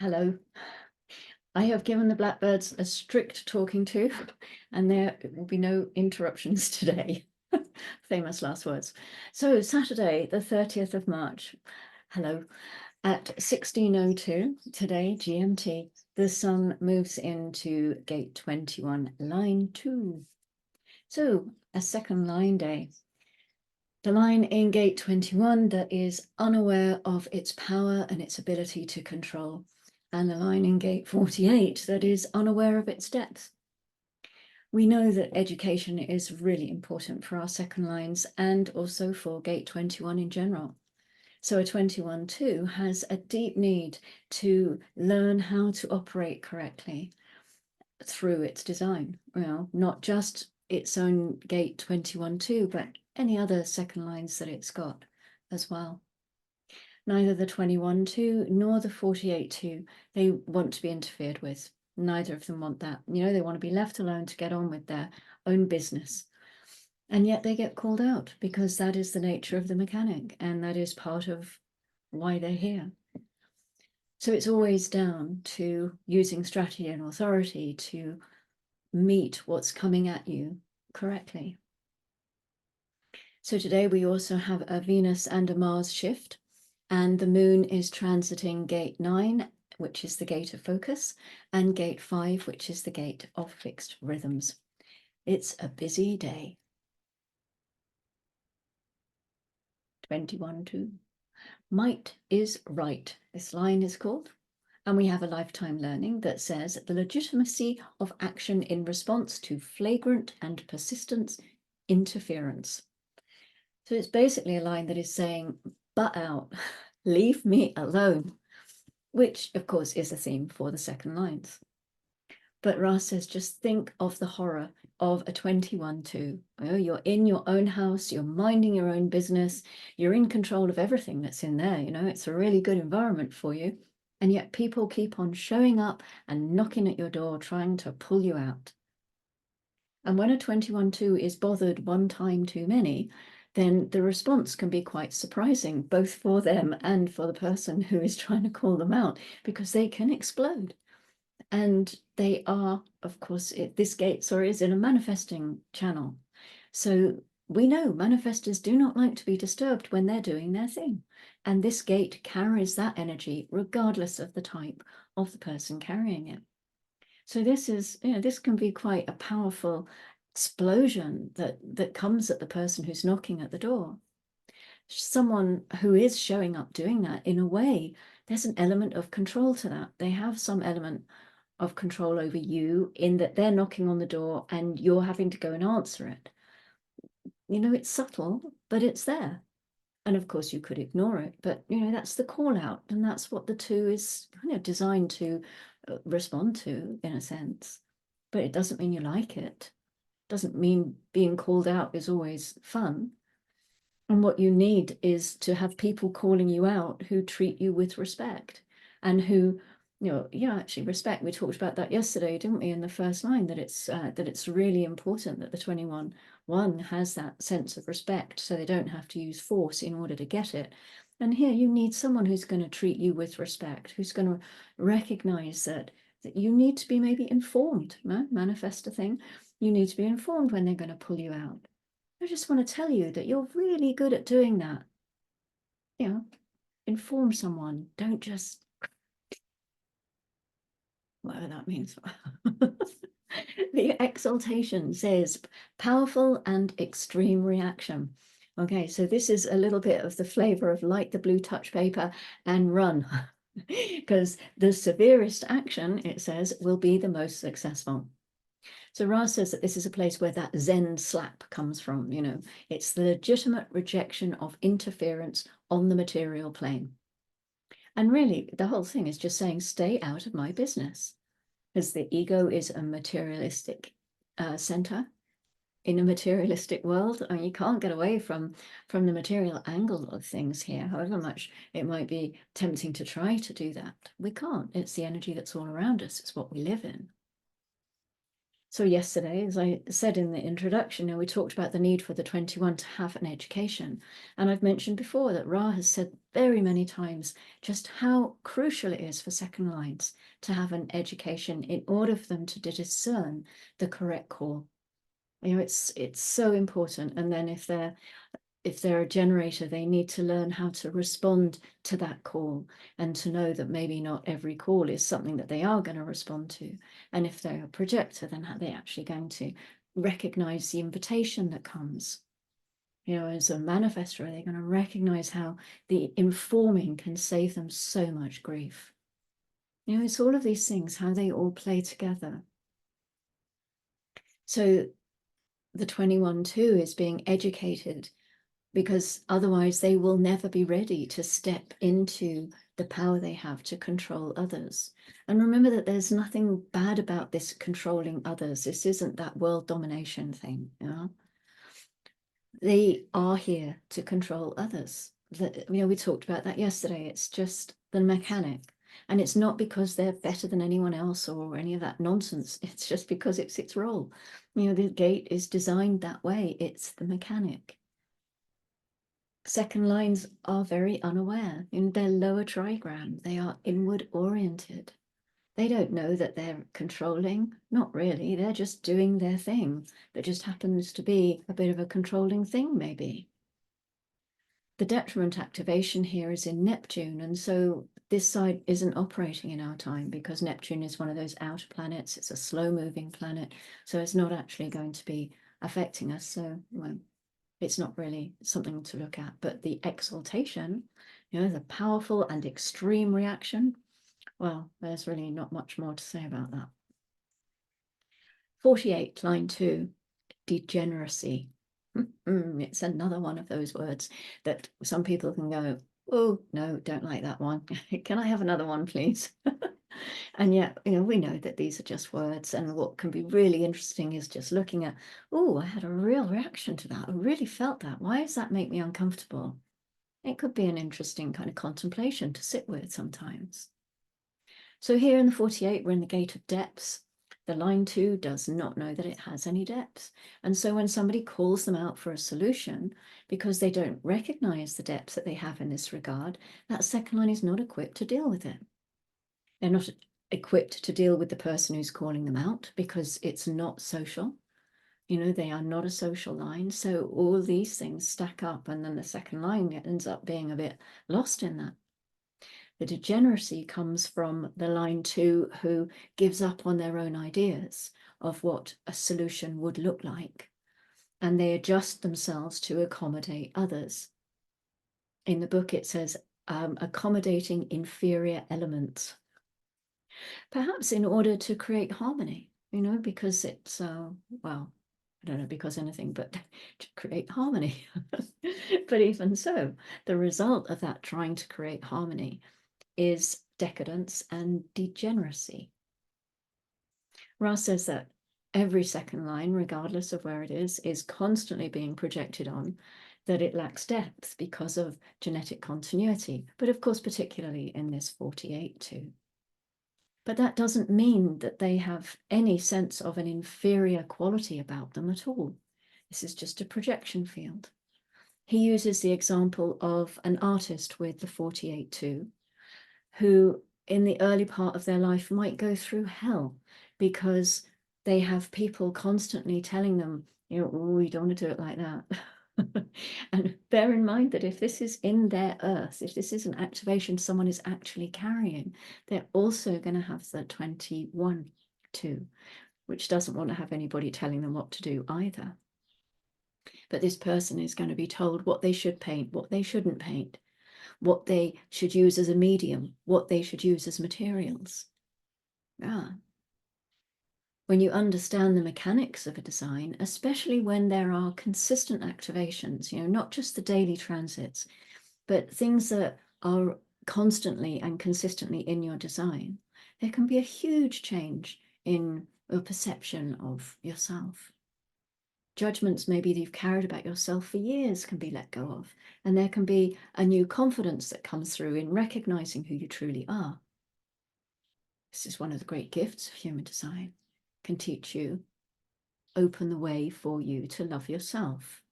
Hello. I have given the blackbirds a strict talking to, and there will be no interruptions today. Famous last words. So Saturday, the 30th of March, hello, at 16:02 today, GMT, the sun moves into gate 21, line 2. So a second line day. The line in gate 21 that is unaware of its power and its ability to control, and the line in gate 48 that is unaware of its depth. We know that education is really important for our second lines and also for gate 21 in general. So a 21-2 has a deep need to learn how to operate correctly through its design. Well, not just its own gate 21-2, but any other second lines that it's got as well. Neither the 21-2 nor the 48-2, they want to be interfered with. Neither of them want that. They want to be left alone to get on with their own business. And yet they get called out because that is the nature of the mechanic, and that is part of why they're here. So it's always down to using strategy and authority to meet what's coming at you correctly. So today we also have a Venus and a Mars shift, and the moon is transiting gate 9, which is the gate of focus, and gate 5, which is the gate of fixed rhythms. It's a busy day. 21-2. Might is right, this line is called. And we have a lifetime learning that says the legitimacy of action in response to flagrant and persistent interference. So it's basically a line that is saying, butt out, leave me alone, which of course is a theme for the second lines. But Ra says, just think of the horror of a 21-2. You're in your own house, you're minding your own business, you're in control of everything that's in there. It's a really good environment for you. And yet people keep on showing up and knocking at your door, trying to pull you out. And when a 21-2 is bothered one time too many, then the response can be quite surprising, both for them and for the person who is trying to call them out, because they can explode. And they are, of course, this gate, is in a manifesting channel. So we know manifestors do not like to be disturbed when they're doing their thing. And this gate carries that energy regardless of the type of the person carrying it. So this is, this can be quite a powerful explosion that comes at the person who's knocking at the door. Someone who is showing up doing that, in a way, there's an element of control to that. They have some element of control over you in that they're knocking on the door and you're having to go and answer it. It's subtle, but it's there. And of course you could ignore it, but that's the call out, and that's what the 2 is designed to respond to, in a sense. But it doesn't mean you like it. Doesn't mean being called out is always fun. And what you need is to have people calling you out who treat you with respect and who, actually respect. We talked about that yesterday, didn't we, in the first line, that it's really important that the 21-1 has that sense of respect, so they don't have to use force in order to get it. And here you need someone who's going to treat you with respect, who's going to recognize that you need to be maybe informed, manifest a thing. You need to be informed when they're going to pull you out. I just want to tell you that you're really good at doing that. Inform someone. Don't just, whatever that means. The exaltation says powerful and extreme reaction. Okay, so this is a little bit of the flavor of light the blue touch paper and run. Because the severest action, it says, will be the most successful. So Ra says that this is a place where that Zen slap comes from. It's the legitimate rejection of interference on the material plane. And really, the whole thing is just saying, stay out of my business. Because the ego is a materialistic center in a materialistic world. I mean, you can't get away from the material angle of things here, however much it might be tempting to try to do that. We can't. It's the energy that's all around us. It's what we live in. So yesterday, as I said in the introduction, we talked about the need for the 21 to have an education. And I've mentioned before that Ra has said very many times just how crucial it is for second lines to have an education in order for them to discern the correct call. It's so important. And then if they're a generator, they need to learn how to respond to that call and to know that maybe not every call is something that they are going to respond to. And if they're a projector, then how they're actually going to recognize the invitation that comes. As a manifestor, are they going to recognize how the informing can save them so much grief? It's all of these things, how they all play together. So the 21-2 is being educated, because otherwise they will never be ready to step into the power they have to control others. And remember that there's nothing bad about this controlling others. This isn't that world domination thing. They are here to control others. We talked about that yesterday. It's just the mechanic. And it's not because they're better than anyone else or any of that nonsense. It's just because it's its role. The gate is designed that way. It's the mechanic. Second lines are very unaware. In their lower trigram, they are inward oriented. They don't know that they're controlling. Not really. They're just doing their thing. That just happens to be a bit of a controlling thing, maybe. The detriment activation here is in Neptune, and so this side isn't operating in our time because Neptune is one of those outer planets. It's a slow-moving planet, so it's not actually going to be affecting us. So, well, it's not really something to look at. But the exaltation, the powerful and extreme reaction, well, there's really not much more to say about that. 48, line 2, degeneracy. It's another one of those words that some people can go, oh, no, don't like that one. Can I have another one, please? And yet, we know that these are just words. And what can be really interesting is just looking at, oh, I had a real reaction to that. I really felt that. Why does that make me uncomfortable? It could be an interesting kind of contemplation to sit with sometimes. So here in the 48, we're in the gate of depths. The line 2 does not know that it has any depths. And so when somebody calls them out for a solution, because they don't recognize the depths that they have in this regard, that second line is not equipped to deal with it. They're not equipped to deal with the person who's calling them out because it's not social. They are not a social line. So all these things stack up, and then the second line ends up being a bit lost in that. The degeneracy comes from the line 2 who gives up on their own ideas of what a solution would look like, and they adjust themselves to accommodate others. In the book, it says accommodating inferior elements, perhaps in order to create harmony, because it's, well, I don't know, because anything, but to create harmony. But even so, the result of that trying to create harmony is decadence and degeneracy. Ra says that every second line, regardless of where it is constantly being projected on, that it lacks depth because of genetic continuity, but of course, particularly in this 48 too. But that doesn't mean that they have any sense of an inferior quality about them at all. This is just a projection field. He uses the example of an artist with the 48 too, who in the early part of their life might go through hell because they have people constantly telling them, oh, you don't want to do it like that. And bear in mind that if this is in their earth, if this is an activation someone is actually carrying, they're also going to have the 21 too, which doesn't want to have anybody telling them what to do either. But this person is going to be told what they should paint, what they shouldn't paint, what they should use as a medium, what they should use as materials. When you understand the mechanics of a design, especially when there are consistent activations, not just the daily transits, but things that are constantly and consistently in your design, there can be a huge change in your perception of yourself. Judgments maybe that you've carried about yourself for years can be let go of, and there can be a new confidence that comes through in recognizing who you truly are. This is one of the great gifts of human design. It can teach you open the way for you to love yourself.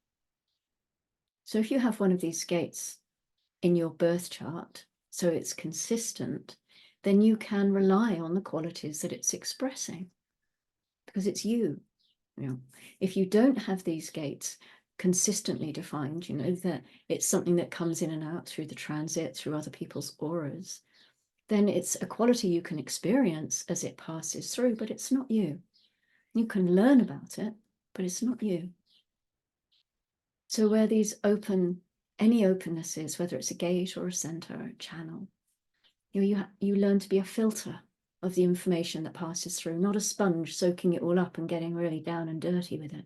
So if you have one of these gates in your birth chart, so it's consistent, then you can rely on the qualities that it's expressing because it's you. If you don't have these gates consistently defined, that it's something that comes in and out through the transit, through other people's auras, then it's a quality you can experience as it passes through, but it's not you. You can learn about it, but it's not you. So where these any openness is, whether it's a gate or a center or a channel, you learn to be a filter of the information that passes through, not a sponge soaking it all up and getting really down and dirty with it.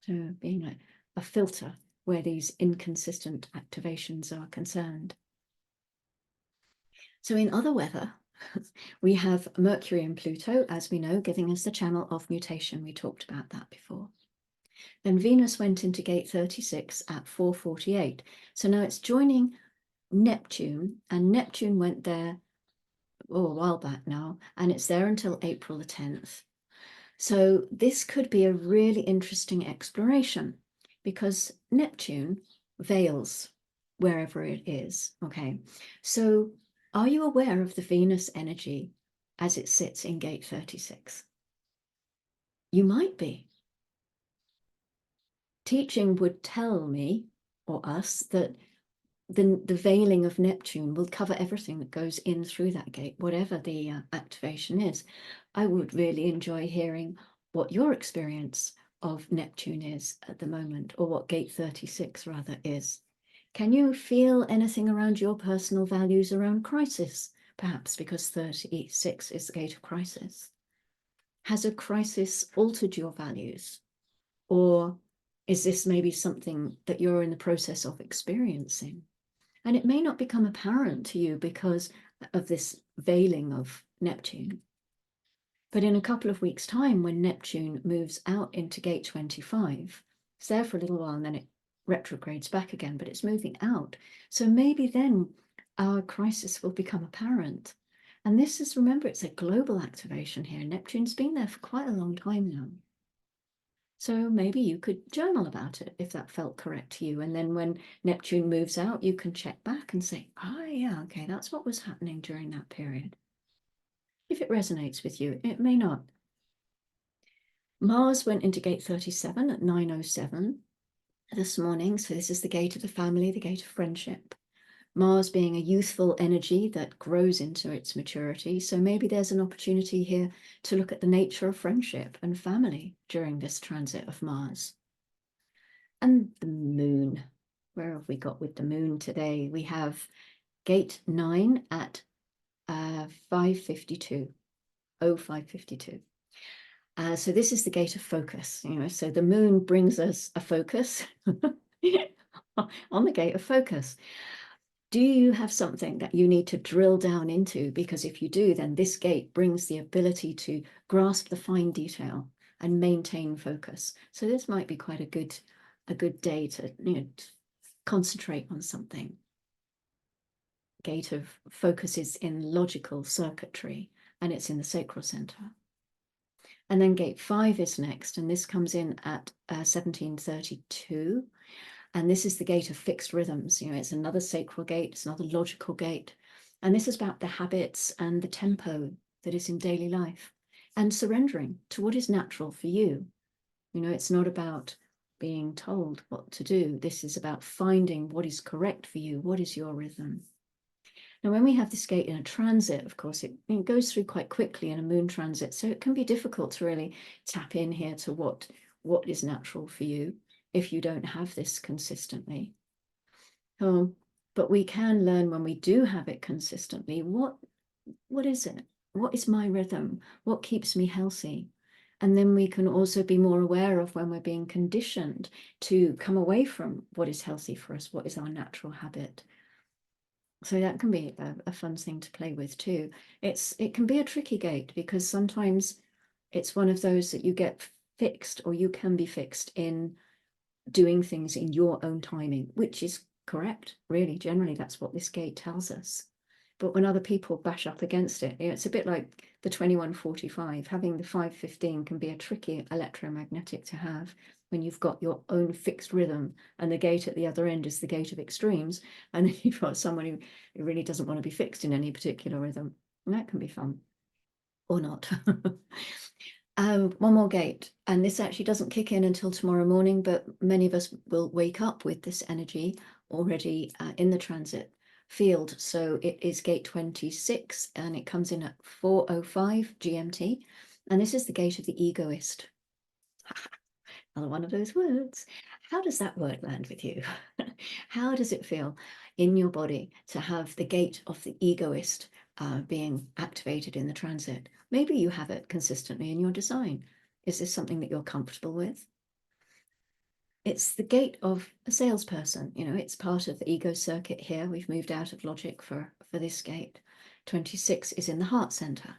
So being like a filter where these inconsistent activations are concerned. So in other weather, we have Mercury and Pluto, as we know, giving us the channel of mutation. We talked about that before. Then Venus went into gate 36 at 4:48. So now it's joining Neptune, and Neptune went there a while back now, and it's there until April the 10th. So this could be a really interesting exploration because Neptune veils wherever it is, okay? So are you aware of the Venus energy as it sits in gate 36? You might be. Teaching would tell me or us that the veiling of Neptune will cover everything that goes in through that gate, whatever the activation is. I would really enjoy hearing what your experience of Neptune is at the moment, or what gate 36 rather is. Can you feel anything around your personal values around crisis, perhaps because 36 is the gate of crisis? Has a crisis altered your values? Or is this maybe something that you're in the process of experiencing? And it may not become apparent to you because of this veiling of Neptune. But in a couple of weeks' time, when Neptune moves out into gate 25, it's there for a little while and then it retrogrades back again, but it's moving out. So maybe then our crisis will become apparent. And this is, remember, it's a global activation here. Neptune's been there for quite a long time now. So maybe you could journal about it if that felt correct to you. And then when Neptune moves out, you can check back and say, oh, yeah, okay, that's what was happening during that period. If it resonates with you, it may not. Mars went into gate 37 at 9:07 this morning. So this is the gate of the family, the gate of friendship. Mars being a youthful energy that grows into its maturity. So maybe there's an opportunity here to look at the nature of friendship and family during this transit of Mars. And the moon. Where have we got with the moon today? We have gate 9 at 5:52. 05:52. So this is the gate of focus. So the moon brings us a focus on the gate of focus. Do you have something that you need to drill down into? Because if you do, then this gate brings the ability to grasp the fine detail and maintain focus. So this might be quite a good day to, to concentrate on something. Gate of focus is in logical circuitry, and it's in the sacral center. And then gate 5 is next, and this comes in at 17:32. And this is the gate of fixed rhythms. It's another sacral gate, it's another logical gate. And this is about the habits and the tempo that is in daily life and surrendering to what is natural for you. It's not about being told what to do. This is about finding what is correct for you. What is your rhythm? Now, when we have this gate in a transit, of course, it goes through quite quickly in a moon transit. So it can be difficult to really tap in here to what is natural for you if you don't have this consistently. But we can learn when we do have it consistently, what is it? What is my rhythm? What keeps me healthy? And then we can also be more aware of when we're being conditioned to come away from what is healthy for us, what is our natural habit. So that can be a fun thing to play with too. It can be a tricky gate because sometimes it's one of those that you get fixed, or you can be fixed in doing things in your own timing, which is correct, really. Generally, that's what this gate tells us. But when other people bash up against it, it's a bit like the 2145. Having the 515 can be a tricky electromagnetic to have when you've got your own fixed rhythm and the gate at the other end is the gate of extremes, and then you've got someone who really doesn't want to be fixed in any particular rhythm. And that can be fun. Or not. One more gate, and this actually doesn't kick in until tomorrow morning, but many of us will wake up with this energy already in the transit field. So it is gate 26, and it comes in at 4:05 GMT, and this is the gate of the egoist. Another one of those words. How does that word land with you? How does it feel in your body to have the gate of the egoist being activated in the transit? Maybe you have it consistently in your design. Is this something that you're comfortable with? It's the gate of a salesperson. You know, it's part of the ego circuit here. We've moved out of logic for this gate. 26 is in the heart center.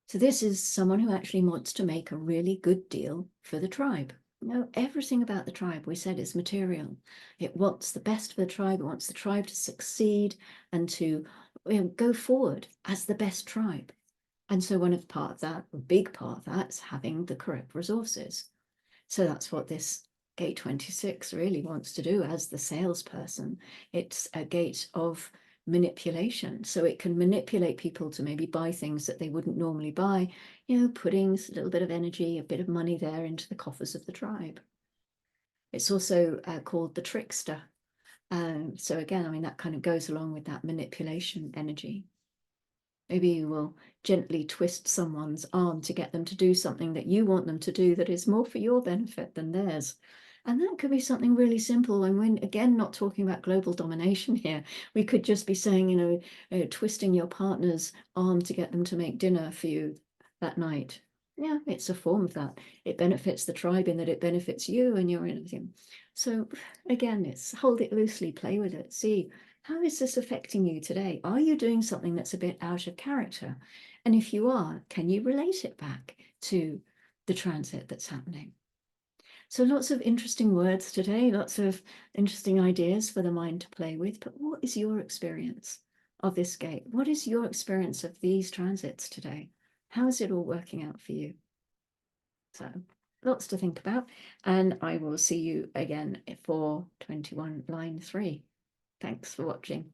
So this is someone who actually wants to make a really good deal for the tribe. You know, everything about the tribe we said is material. It wants the best for the tribe. It wants the tribe to succeed and to go forward as the best tribe. And so one of part of that, a big part of that, is having the correct resources. So that's what this gate 26 really wants to do as the salesperson. It's a gate of manipulation. So it can manipulate people to maybe buy things that they wouldn't normally buy, you know, putting a little bit of energy, a bit of money there into the coffers of the tribe. It's also called the trickster. So again, I mean, that kind of goes along with that manipulation energy. Maybe you will gently twist someone's arm to get them to do something that you want them to do that is more for your benefit than theirs. And that could be something really simple. And when, again, not talking about global domination here, we could just be saying, you know, twisting your partner's arm to get them to make dinner for you that night. Yeah, it's a form of that. It benefits the tribe in that it benefits you and your anything. So again, it's hold it loosely, play with it, see how is this affecting you today? Are you doing something that's a bit out of character? And if you are, can you relate it back to the transit that's happening? So lots of interesting words today, lots of interesting ideas for the mind to play with. But what is your experience of this gate? What is your experience of these transits today? How is it all working out for you? So lots to think about. And I will see you again for 21 line 3. Thanks for watching.